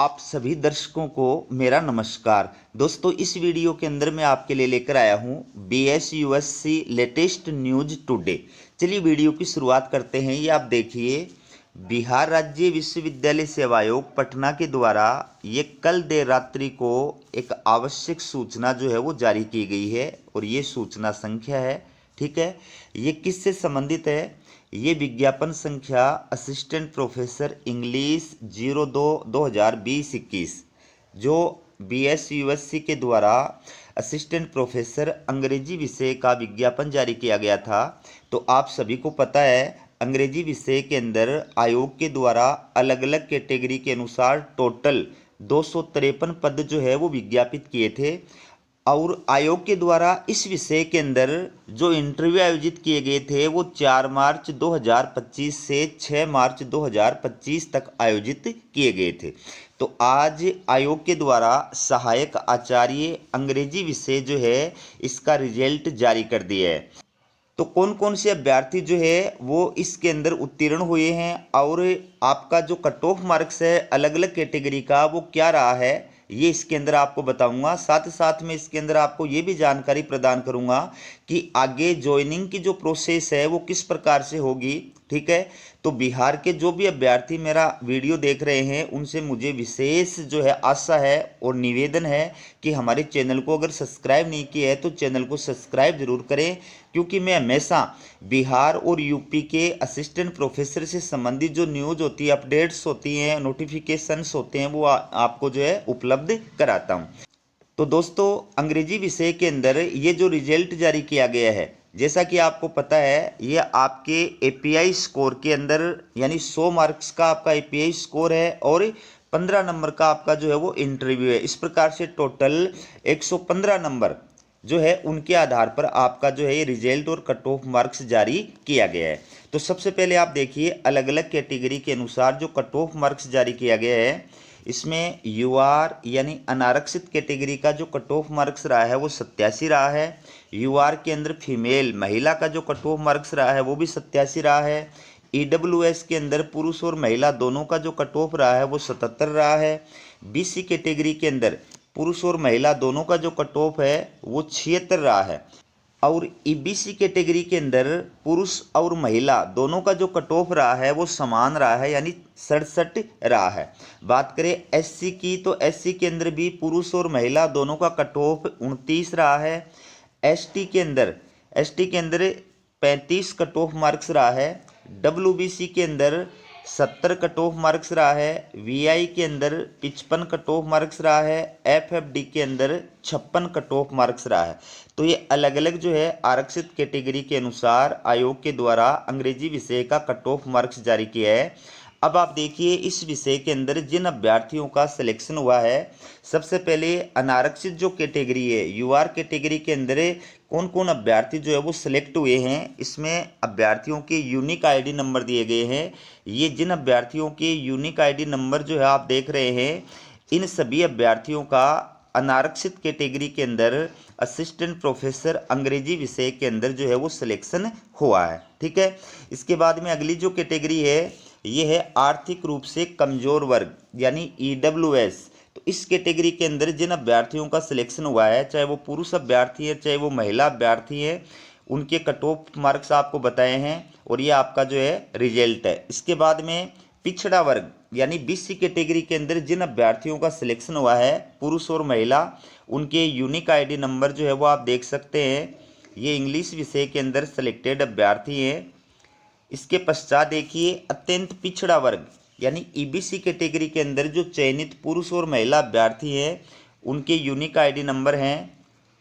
आप सभी दर्शकों को मेरा नमस्कार। दोस्तों, इस वीडियो के अंदर मैं आपके लिए लेकर आया हूं BSUSC लेटेस्ट न्यूज टुडे। चलिए वीडियो की शुरुआत करते हैं। ये आप देखिए, बिहार राज्य विश्वविद्यालय सेवा आयोग पटना के द्वारा ये कल देर रात्रि को एक आवश्यक सूचना जो है वो जारी की गई है और ये सूचना संख्या है, ठीक है। ये किससे संबंधित है? ये विज्ञापन संख्या असिस्टेंट प्रोफेसर इंग्लिश 02/2020-21 जो BSUSC के द्वारा असिस्टेंट प्रोफेसर अंग्रेजी विषय का विज्ञापन जारी किया गया था। तो आप सभी को पता है, अंग्रेजी विषय के अंदर आयोग के द्वारा अलग अलग कैटेगरी के अनुसार टोटल 253 पद जो है वो विज्ञापित किए थे और आयोग के द्वारा इस विषय के अंदर जो इंटरव्यू आयोजित किए गए थे वो 4 मार्च 2025 से 6 मार्च 2025 तक आयोजित किए गए थे। तो आज आयोग के द्वारा सहायक आचार्य अंग्रेजी विषय जो है इसका रिजल्ट जारी कर दिया है। तो कौन कौन से अभ्यर्थी जो है वो इसके अंदर उत्तीर्ण हुए हैं और आपका जो कट ऑफ मार्क्स है अलग अलग कैटेगरी का वो क्या रहा है, ये इसके अंदर आपको बताऊंगा। साथ साथ में इसके अंदर आपको ये भी जानकारी प्रदान करूंगा कि आगे ज्वाइनिंग की जो प्रोसेस है वो किस प्रकार से होगी, ठीक है। तो बिहार के जो भी अभ्यर्थी मेरा वीडियो देख रहे हैं उनसे मुझे विशेष जो है आशा है और निवेदन है कि हमारे चैनल को अगर सब्सक्राइब नहीं किया है तो चैनल को सब्सक्राइब जरूर करें, क्योंकि मैं हमेशा बिहार और यूपी के असिस्टेंट प्रोफेसर से संबंधित जो न्यूज़ होती है, अपडेट्स होती हैं, नोटिफिकेशंस होते हैं, वो आपको जो है उपलब्ध कराता हूँ। तो दोस्तों, अंग्रेजी विषय के अंदर ये जो रिजल्ट जारी किया गया है, जैसा कि आपको पता है, ये आपके API स्कोर के अंदर यानी 100 मार्क्स का आपका API स्कोर है और 15 नंबर का आपका जो है वो इंटरव्यू है। इस प्रकार से टोटल 115 नंबर जो है उनके आधार पर आपका जो है ये रिजल्ट और कट ऑफ मार्क्स जारी किया गया है। तो सबसे पहले आप देखिए, अलग अलग कैटेगरी के अनुसार जो कट ऑफ मार्क्स जारी किया गया है, इसमें UR यानी अनारक्षित कैटेगरी का जो कट ऑफ मार्क्स रहा है वो 87 रहा है। UR के अंदर फीमेल महिला का जो कट ऑफ मार्क्स रहा है वो भी 87 रहा है। EWS के अंदर पुरुष और महिला दोनों का जो कट ऑफ रहा है वो 77 रहा है। BC कैटेगरी के अंदर पुरुष और महिला दोनों का जो कट ऑफ है वो 76 रहा है और EBC कैटेगरी के अंदर पुरुष और महिला दोनों का जो कट ऑफ रहा है वो समान रहा है यानी 67 रहा है। बात करें SC की, तो SC के अंदर भी पुरुष और महिला दोनों का कट ऑफ 29 रहा है। ST के अंदर 35 कट ऑफ मार्क्स रहा है। WBC के अंदर 70 कट ऑफ मार्क्स रहा है। VI के अंदर 55 कट ऑफ मार्क्स रहा है। FFD के अंदर 56 कट ऑफ मार्क्स रहा है। तो ये अलग अलग जो है आरक्षित कैटेगरी के अनुसार आयोग के द्वारा अंग्रेजी विषय का कट ऑफ मार्क्स जारी किया है। अब आप देखिए, इस विषय के अंदर जिन अभ्यर्थियों का सिलेक्शन हुआ है, सबसे पहले अनारक्षित जो कैटेगरी है UR कैटेगरी के अंदर कौन कौन अभ्यर्थी जो है वो सिलेक्ट हुए हैं, इसमें अभ्यर्थियों के यूनिक ID नंबर दिए गए हैं। ये जिन अभ्यर्थियों के यूनिक ID नंबर जो है आप देख रहे हैं, इन सभी अभ्यर्थियों का अनारक्षित कैटेगरी के अंदर असिस्टेंट प्रोफेसर अंग्रेजी विषय के अंदर जो है वो सिलेक्शन हुआ है, ठीक है। इसके बाद में अगली जो कैटेगरी है ये है आर्थिक रूप से कमजोर वर्ग यानी EWS। तो इस कैटेगरी के अंदर जिन अभ्यर्थियों का सिलेक्शन हुआ है, चाहे वो पुरुष अभ्यर्थी है चाहे वो महिला अभ्यर्थी है, उनके कट ऑफ मार्क्स आपको बताए हैं और ये आपका जो है रिजल्ट है। इसके बाद में पिछड़ा वर्ग यानी BC कैटेगरी के अंदर जिन अभ्यर्थियों का सिलेक्शन हुआ है, पुरुष और महिला, उनके यूनिक ID नंबर जो है वो आप देख सकते हैं। ये इंग्लिश विषय के अंदर सिलेक्टेड अभ्यर्थी हैं। इसके पश्चात देखिए, अत्यंत पिछड़ा वर्ग यानी EBC कैटेगरी के अंदर जो चयनित पुरुष और महिला अभ्यर्थी हैं, उनके यूनिक ID नंबर हैं।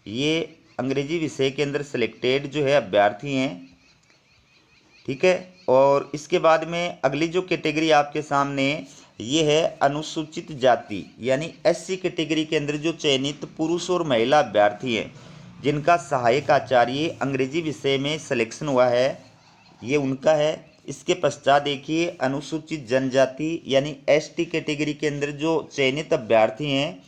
ये अंग्रेजी विषय के अंदर सिलेक्टेड जो है अभ्यर्थी हैं, ठीक है। और इसके बाद में अगली जो कैटेगरी आपके सामने ये है अनुसूचित जाति यानी SC कैटेगरी के अंदर जो चयनित पुरुष और महिला अभ्यर्थी हैं, जिनका सहायक आचार्य अंग्रेजी विषय में सिलेक्शन हुआ है, ये उनका है। इसके पश्चात देखिए, अनुसूचित जनजाति यानी ST कैटेगरी के अंदर जो चयनित अभ्यर्थी हैं,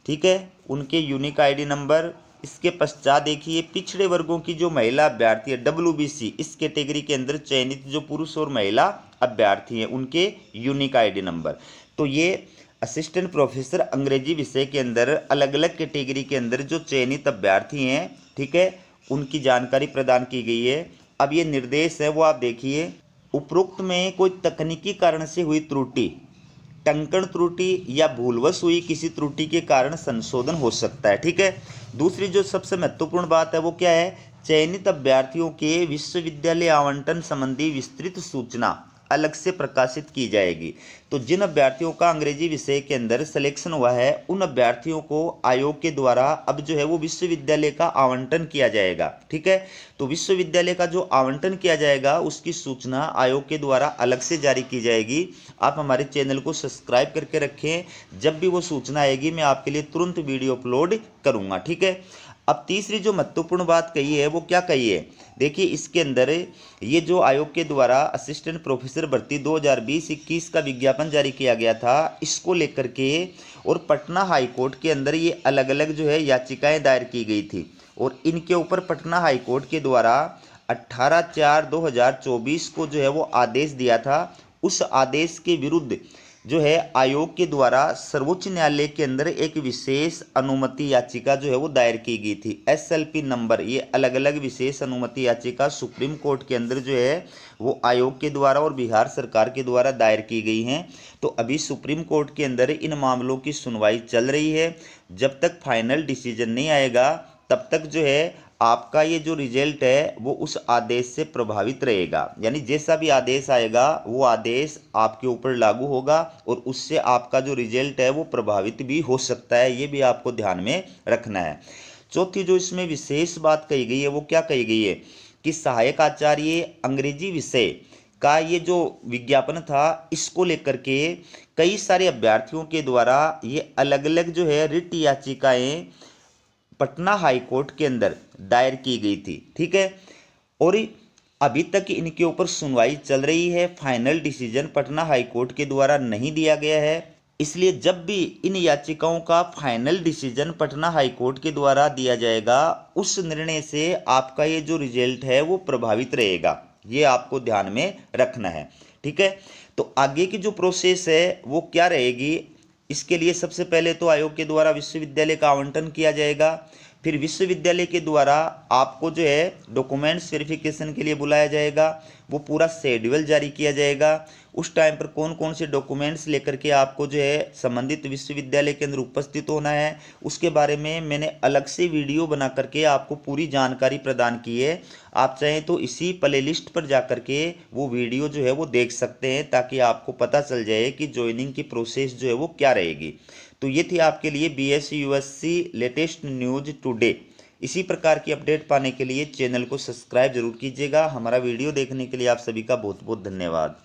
ठीक है, उनके यूनिक ID नंबर। इसके पश्चात देखिए, पिछड़े वर्गों की जो महिला अभ्यर्थी है WBC, इस कैटेगरी के अंदर चयनित जो पुरुष और महिला अभ्यर्थी हैं, उनके यूनिक ID नंबर। तो ये असिस्टेंट प्रोफेसर अंग्रेजी विषय के अंदर अलग अलग कैटेगरी के अंदर जो चयनित अभ्यर्थी हैं, ठीक है, उनकी जानकारी प्रदान की गई है। अब ये निर्देश है वो आप देखिए। उपरोक्त में कोई तकनीकी कारण से हुई त्रुटि, टंकण त्रुटि या भूलवश हुई किसी त्रुटि के कारण संशोधन हो सकता है, ठीक है। दूसरी जो सबसे महत्वपूर्ण बात है वो क्या है, चयनित अभ्यर्थियों के विश्वविद्यालय आवंटन संबंधी विस्तृत सूचना अलग से प्रकाशित की जाएगी। तो जिन अभ्यर्थियों का अंग्रेजी विषय के अंदर सिलेक्शन हुआ है उन अभ्यर्थियों को आयोग के द्वारा अब जो है वो विश्वविद्यालय का आवंटन किया जाएगा, ठीक है। तो विश्वविद्यालय का जो आवंटन किया जाएगा उसकी सूचना आयोग के द्वारा अलग से जारी की जाएगी। आप हमारे चैनल को सब्सक्राइब करके रखें, जब भी वो सूचना आएगी मैं आपके लिए तुरंत वीडियो अपलोड करूँगा, ठीक है। अब तीसरी जो महत्वपूर्ण बात कही है वो क्या कही है, देखिए इसके अंदर ये जो आयोग के द्वारा असिस्टेंट प्रोफेसर भर्ती 2020-21 का विज्ञापन जारी किया गया था, इसको लेकर के और पटना हाई कोर्ट के अंदर ये अलग अलग जो है याचिकाएं दायर की गई थी और इनके ऊपर पटना हाई कोर्ट के द्वारा 18/4/2024 को जो है वो आदेश दिया था। उस आदेश के विरुद्ध जो है आयोग के द्वारा सर्वोच्च न्यायालय के अंदर एक विशेष अनुमति याचिका जो है वो दायर की गई थी। SLP नंबर, ये अलग अलग विशेष अनुमति याचिका सुप्रीम कोर्ट के अंदर जो है वो आयोग के द्वारा और बिहार सरकार के द्वारा दायर की गई हैं। तो अभी सुप्रीम कोर्ट के अंदर इन मामलों की सुनवाई चल रही है। जब तक फाइनल डिसीजन नहीं आएगा तब तक जो है आपका ये जो रिजल्ट है वो उस आदेश से प्रभावित रहेगा, यानी जैसा भी आदेश आएगा वो आदेश आपके ऊपर लागू होगा और उससे आपका जो रिजल्ट है वो प्रभावित भी हो सकता है, ये भी आपको ध्यान में रखना है। चौथी जो इसमें विशेष बात कही गई है वो क्या कही गई है कि सहायक आचार्य अंग्रेजी विषय का ये जो विज्ञापन था इसको लेकर के कई सारे अभ्यर्थियों के द्वारा ये अलग अलग जो है रिट याचिकाएं पटना हाई कोर्ट के अंदर दायर की गई थी, ठीक है। और अभी तक इनके ऊपर सुनवाई चल रही है, final decision Patna high court के द्वारा नहीं दिया गया है। इसलिए जब भी इन याचिकाओं का final decision Patna high court के द्वारा दिया जाएगा उस निर्णय से आपका ये जो रिजल्ट है वो प्रभावित रहेगा, ये आपको ध्यान में रखना है, ठीक है। तो आगे की जो प्रोसेस है वो क्या रहेगी, इसके लिए सबसे पहले तो आयोग के द्वारा विश्वविद्यालय का आवंटन किया जाएगा, फिर विश्वविद्यालय के द्वारा आपको जो है डॉक्यूमेंट्स वेरिफिकेशन के लिए बुलाया जाएगा, वो पूरा शेड्यूल जारी किया जाएगा। उस टाइम पर कौन कौन से डॉक्यूमेंट्स लेकर के आपको जो है संबंधित विश्वविद्यालय के अंदर उपस्थित होना है उसके बारे में मैंने अलग से वीडियो बना करके आपको पूरी जानकारी प्रदान की है। आप चाहें तो इसी प्लेलिस्ट पर जा कर के वो वीडियो जो है वो देख सकते हैं ताकि आपको पता चल जाए कि ज्वाइनिंग की प्रोसेस जो है वो क्या रहेगी। तो ये थी आपके लिए BSc USC latest news today. इसी प्रकार की अपडेट पाने के लिए चैनल को सब्सक्राइब जरूर कीजिएगा। हमारा वीडियो देखने के लिए आप सभी का बहुत बहुत धन्यवाद।